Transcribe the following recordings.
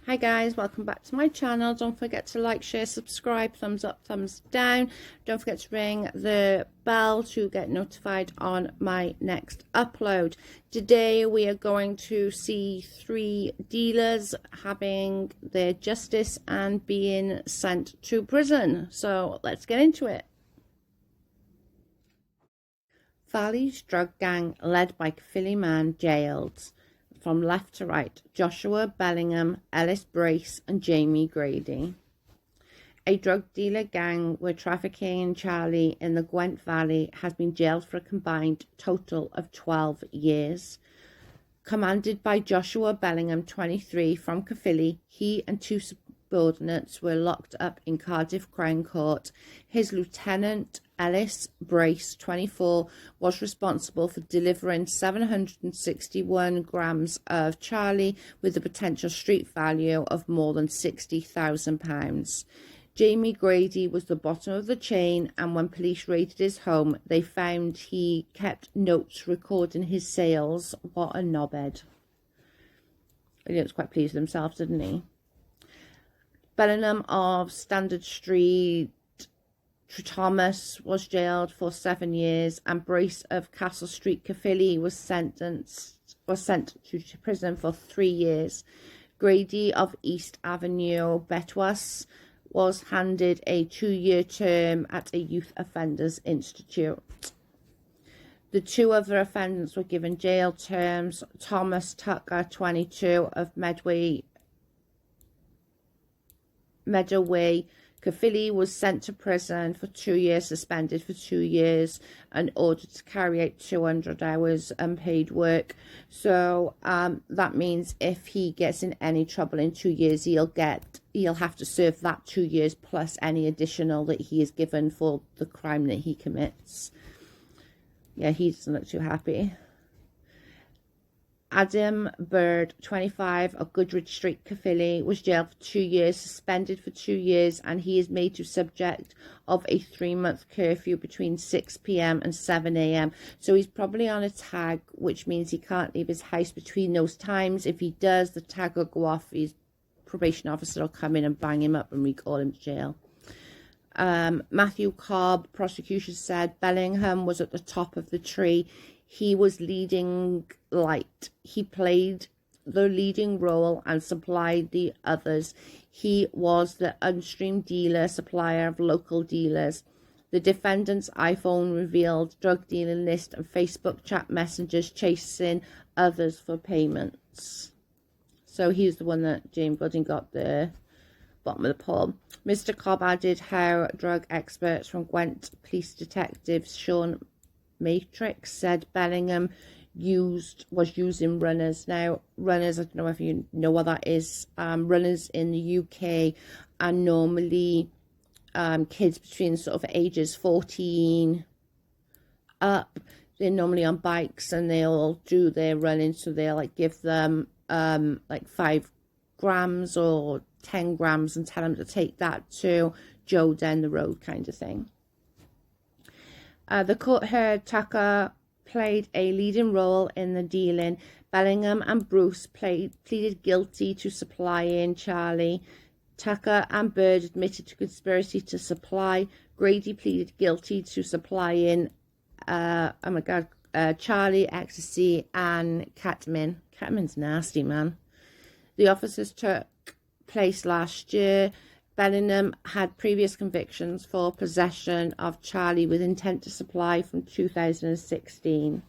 Hi guys, welcome back to my channel. Don't forget to like, share, subscribe, thumbs up, thumbs down. Don't forget to ring the bell to get notified on my next upload. Today we are going to see 3 dealers having their justice and being sent to prison. So let's get into it. Valley's drug gang led by Philly man jailed. From left to right, Joshua Bellingham, Ellis Brace and Jamie Grady. A drug dealer gang were trafficking Charlie in the Gwent Valley has been jailed for a combined total of 12 years. Commanded by Joshua Bellingham, 23, from Caerphilly, he and 2 subordinates were locked up in Cardiff Crown Court. His lieutenant, Ellis Brace, 24, was responsible for delivering 761 grams of Charlie with a potential street value of more than £60,000. Jamie Grady was the bottom of the chain, and when police raided his home, they found he kept notes recording his sales. What a knobhead. He was quite pleased with himself, didn't he? Bellingham of Standard Street, Thomas, was jailed for 7 years, and Brace of Castle Street, Caerphilly, was sent to prison for 3 years. Grady of East Avenue, Betwas, was handed a 2-year term at a youth offenders institute. The 2 other offenders were given jail terms. Thomas Tucker, 22, of Medway, Caerphilly, was sent to prison for 2 years, suspended for 2 years, and ordered to carry out 200 hours unpaid work. So that means if he gets in any trouble in 2 years, he'll have to serve that 2 years plus any additional that he is given for the crime that he commits. Yeah, he doesn't look too happy. Adam Bird, 25, of Goodrich Street, Caerphilly, was jailed for 2 years, suspended for 2 years, and he is made to subject of a 3-month curfew between 6 p.m. and 7 a.m. So he's probably on a tag, which means he can't leave his house between those times. If he does, the tag will go off. His probation officer will come in and bang him up and recall him to jail. Matthew Cobb, prosecution said Bellingham was at the top of the tree. He was leading light. He played the leading role and supplied the others. He was the unstreamed dealer, supplier of local dealers. The defendant's iPhone revealed drug dealing list and Facebook chat messengers chasing others for payments. So he's the one that James Gooding got the bottom of the poll. Mr. Cobb added how drug experts from Gwent police detectives Sean Matrix said Bellingham was using runners. Now, runners, I don't know if you know what that is. Runners in the UK are normally kids between sort of ages 14 up. They're normally on bikes and they'll do their running, so they'll like give them like 5 grams or 10 grams and tell them to take that to Joe down the road kind of thing. The court heard Tucker played a leading role in the dealing. Bellingham and Bruce pleaded guilty to supplying Charlie. Tucker and Bird admitted to conspiracy to supply. Grady pleaded guilty to supplying Charlie, ecstasy and ketamine. Ketamine's nasty, man. The officers took place last year. Bellingham had previous convictions for possession of Charlie with intent to supply from 2016.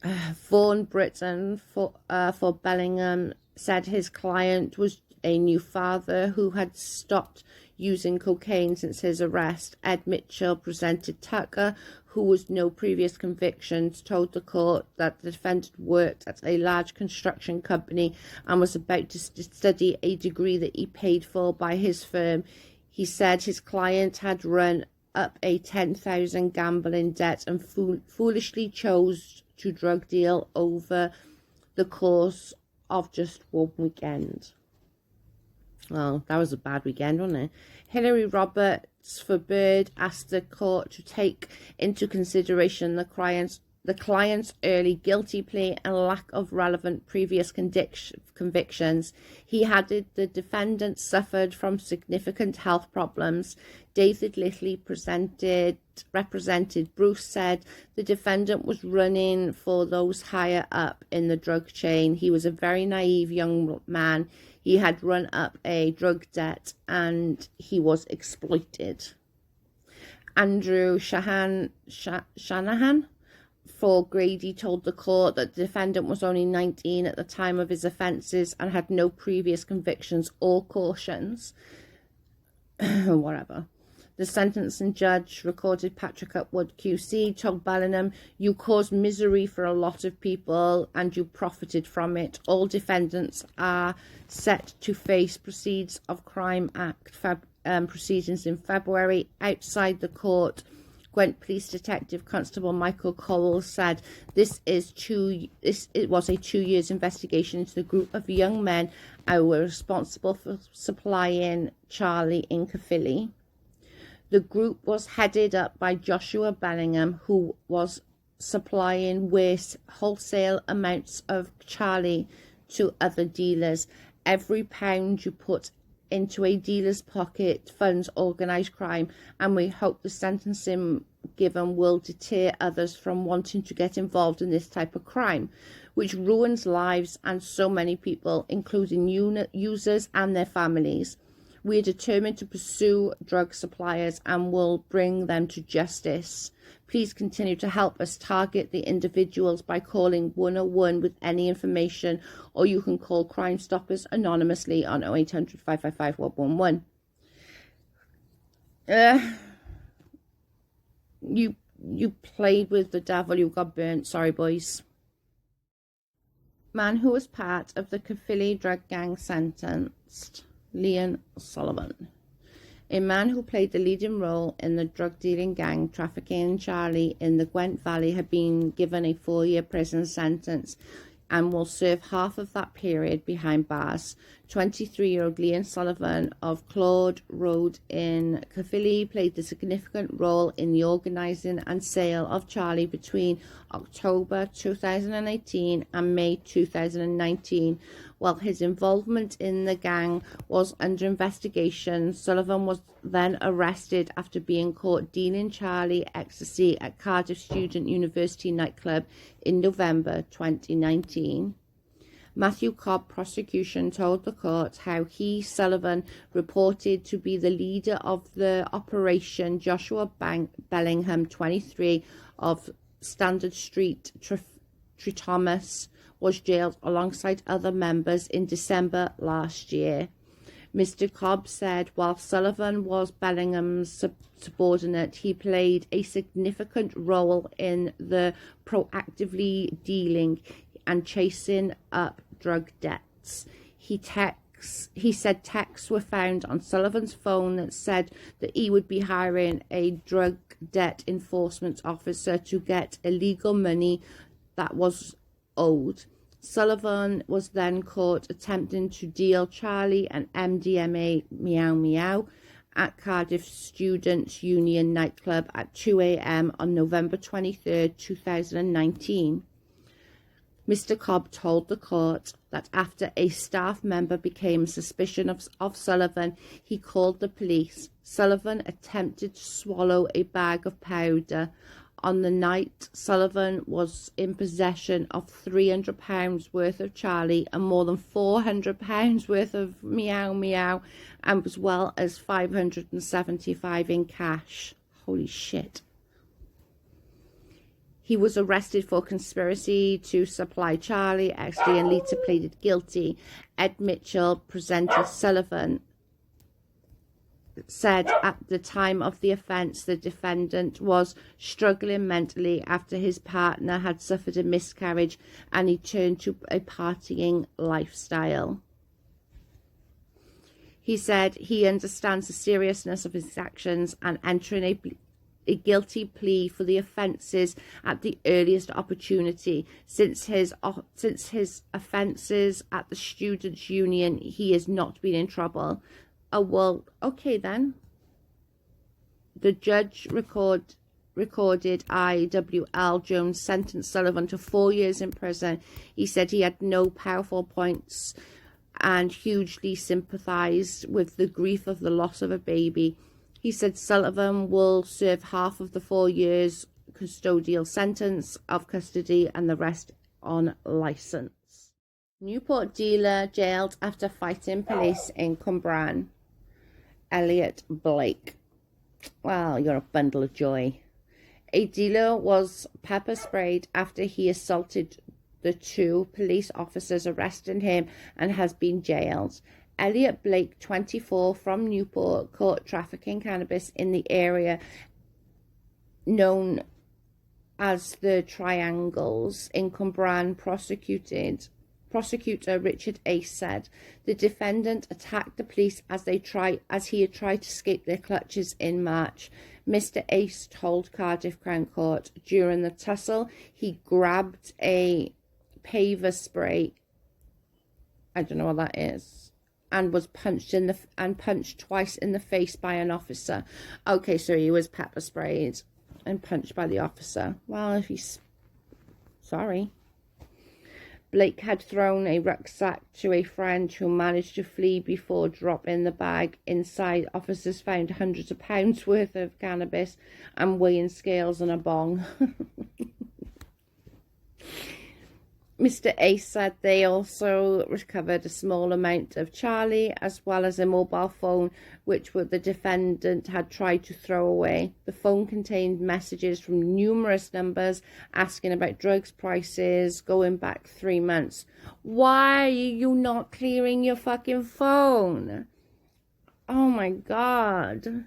Vaughan Britton for Bellingham said his client was a new father who had stopped using cocaine since his arrest. Ed Mitchell presented Tucker, who was no previous convictions, told the court that the defendant worked at a large construction company and was about to study a degree that he paid for by his firm. He said his client had run up a $10,000 gambling debt and foolishly chose to drug deal over the course of just one weekend. Well, that was a bad weekend, wasn't it? Hilary Roberts for Bird asked the court to take into consideration the the client's early guilty plea and lack of relevant previous convictions, he added the defendant suffered from significant health problems. David Littley represented Bruce, said the defendant was running for those higher up in the drug chain. He was a very naive young man. He had run up a drug debt and he was exploited. Andrew Shanahan for Grady told the court that the defendant was only 19 at the time of his offences and had no previous convictions or cautions. Whatever. The sentencing judge, recorded Patrick Upwood QC, told Bellingham, "You caused misery for a lot of people and you profited from it. All defendants are set to face Proceeds of Crime Act proceedings in February." Outside the court, Gwent Police Detective Constable Michael Cole said, it was a 2 years investigation into the group of young men who were responsible for supplying Charlie in Caerphilly. The group was headed up by Joshua Bellingham, who was supplying wholesale amounts of Charlie to other dealers. Every pound you put into a dealer's pocket funds organised crime, and we hope the sentencing given will deter others from wanting to get involved in this type of crime, which ruins lives and so many people, including users and their families. We are determined to pursue drug suppliers and will bring them to justice. Please continue to help us target the individuals by calling 101 with any information, or you can call Crime Stoppers anonymously on 0800 555 111. You played with the devil, you got burnt. Sorry, boys. Man who was part of the Caerphilly drug gang sentenced. Leon Sullivan. A man who played the leading role in the drug-dealing gang trafficking Charlie in the Gwent Valley had been given a 4-year prison sentence and will serve half of that period behind bars. 23-year-old Leon Sullivan of Claude Road in Caerphilly played a significant role in the organising and sale of Charlie between October 2018 and May 2019. While his involvement in the gang was under investigation, Sullivan was then arrested after being caught dealing Charlie ecstasy at Cardiff Student University nightclub in November 2019. Matthew Cobb prosecution told the court how he, Sullivan, reported to be the leader of the operation. Joshua Bellingham, 23, of Standard Street, Thomas, was jailed alongside other members in December last year. Mr. Cobb said while Sullivan was Bellingham's subordinate, he played a significant role in the proactively dealing and chasing up drug debts. He said texts were found on Sullivan's phone that said that he would be hiring a drug debt enforcement officer to get illegal money that was owed. Sullivan was then caught attempting to deal Charlie and MDMA Meow Meow at Cardiff Students' Union nightclub at 2 a.m. on November 23, 2019. Mr. Cobb told the court that after a staff member became suspicious of Sullivan, he called the police. Sullivan attempted to swallow a bag of powder. On the night, Sullivan was in possession of £300 worth of Charlie and more than £400 worth of Meow Meow, and as well as $575 in cash. Holy shit. He was arrested for conspiracy to supply Charlie, actually, and later pleaded guilty. Ed Mitchell, presenter Sullivan, said at the time of the offence the defendant was struggling mentally after his partner had suffered a miscarriage and he turned to a partying lifestyle. He said he understands the seriousness of his actions and entering a guilty plea for the offences at the earliest opportunity. Since his offences at the Students' Union, he has not been in trouble. Oh, well, okay then. The judge recorded IWL Jones sentenced Sullivan to 4 years in prison. He said he had no powerful points and hugely sympathised with the grief of the loss of a baby. He said Sullivan will serve half of the 4 years custodial sentence of custody and the rest on licence. Newport dealer jailed after fighting police in Cwmbran. Elliot Blake. Well, you're a bundle of joy. A dealer was pepper sprayed after he assaulted the 2 police officers arresting him and has been jailed. Elliot Blake, 24, from Newport, caught trafficking cannabis in the area known as the Triangles in Cwmbran. Prosecutor Richard Ace said the defendant attacked the police as he had tried to escape their clutches in March. Mr. Ace told Cardiff Crown Court during the tussle he grabbed a paver spray, I don't know what that is, and was punched twice in the face by an officer. Okay, so he was pepper sprayed and punched by the officer. Well, if he's sorry. Blake had thrown a rucksack to a friend who managed to flee before dropping the bag. Inside, officers found hundreds of pounds worth of cannabis and weighing scales and a bong. Mr. Ace said they also recovered a small amount of Charlie as well as a mobile phone which the defendant had tried to throw away. The phone contained messages from numerous numbers asking about drugs prices going back 3 months. Why are you not clearing your fucking phone? Oh my God.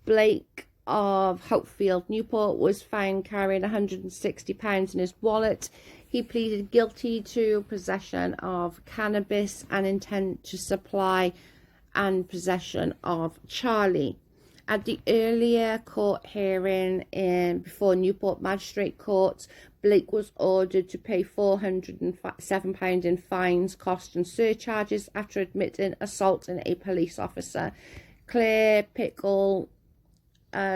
Blake of Hopefield, Newport, was found carrying £160 in his wallet. He pleaded guilty to possession of cannabis and intent to supply and possession of Charlie. At the earlier court hearing before Newport Magistrate Court, Blake was ordered to pay £407 in fines, costs and surcharges after admitting assaulting a police officer. Claire Pickle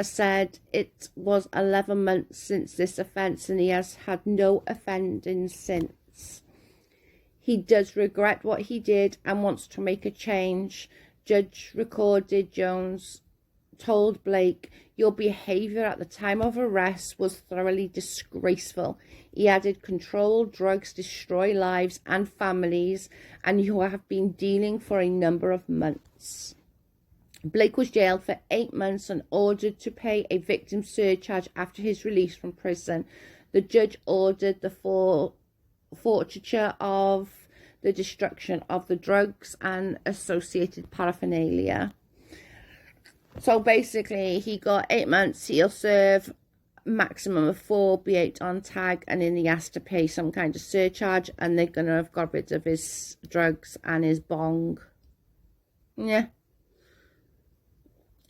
said it was 11 months since this offence and he has had no offending since. He does regret what he did and wants to make a change. Judge recorded Jones told Blake, "Your behaviour at the time of arrest was thoroughly disgraceful." He added, "Controlled drugs destroy lives and families and you have been dealing for a number of months." Blake was jailed for 8 months and ordered to pay a victim surcharge after his release from prison. The judge ordered the forfeiture of the destruction of the drugs and associated paraphernalia. So basically, he got 8 months. He'll serve maximum of 4, be 8 on tag, and then he has to pay some kind of surcharge, and they're going to have got rid of his drugs and his bong. Yeah.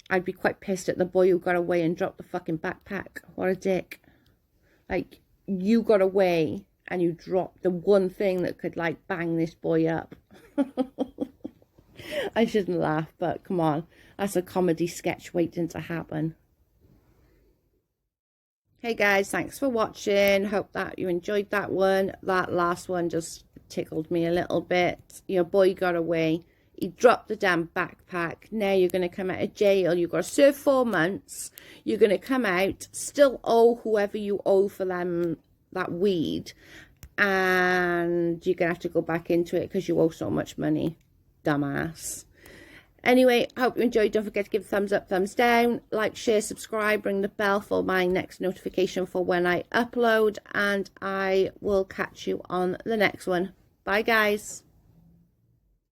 I'd be quite pissed at the boy who got away and dropped the fucking backpack. What a dick. Like, you got away and you dropped the one thing that could, like, bang this boy up. I shouldn't laugh, but come on. That's a comedy sketch waiting to happen. Hey guys, thanks for watching. Hope that you enjoyed that one. That last one just tickled me a little bit. Your boy got away. He dropped the damn backpack. Now you're going to come out of jail. You've got to serve 4 months. You're going to come out, still owe whoever you owe for them that weed. And you're going to have to go back into it because you owe so much money. Dumbass. Anyway, I hope you enjoyed. Don't forget to give a thumbs up, thumbs down. Like, share, subscribe. Ring the bell for my next notification for when I upload. And I will catch you on the next one. Bye, guys.